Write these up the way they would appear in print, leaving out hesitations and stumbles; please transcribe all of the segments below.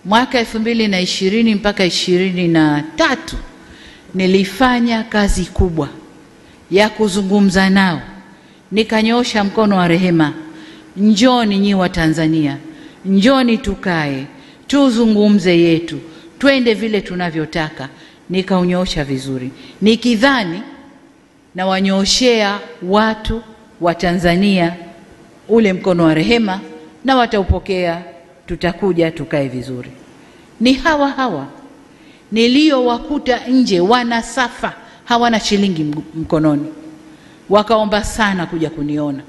Mwaka 2020 mpaka 2023 nilifanya kazi kubwa ya kuzungumza nao, nikanyosha mkono wa rehema, njoni nyi wa Tanzania, njoni tukae tuzungumze yetu, twende vile tunavyotaka. Nikaunyosha vizuri, nikidhani na wanyoshea watu wa Tanzania ule mkono wa rehema na wataupokea, tutakuja tukae vizuri. Ni hawa hawa niliowakuta nje wanasafa, hawana shilingi mkononi, wakaomba sana kuja kuniona,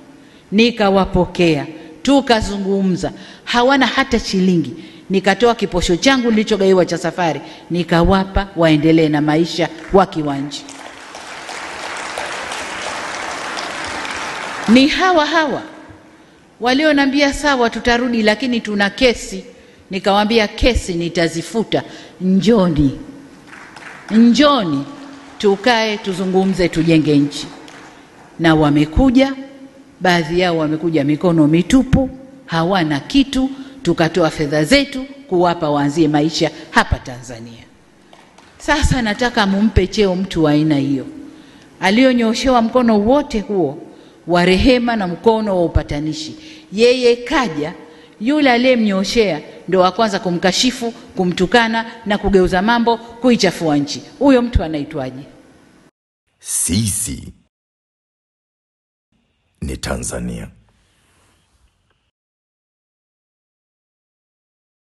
nikawapokea, tukazungumza, hawana hata shilingi. Nikatoa kiposho changu nilichogaiwa cha safari, nikawapa waendelee na maisha wakiwa nje. Ni hawa hawa walionambia sawa tutarudi lakini tuna kesi. Nikawaambia kesi nitazifuta, njoni tukae tuzungumze, tujenge nchi. Na wamekuja, baadhi yao wamekuja mikono mitupu, hawana kitu. Tukatoa fedha zetu kuwapa waanzie maisha hapa Tanzania. Sasa nataka mumpe cheo mtu wa aina hiyo, alionyoshewa mkono wote huo wa rehema na mkono wa upatanishi. Yeye kaja, yule aliyemnyoshea ndo wa kwanza kumkashifu, kumtukana na kugeuza mambo, kuichafua nchi. Huyo mtu anaitwaje? Sisi ni Tanzania.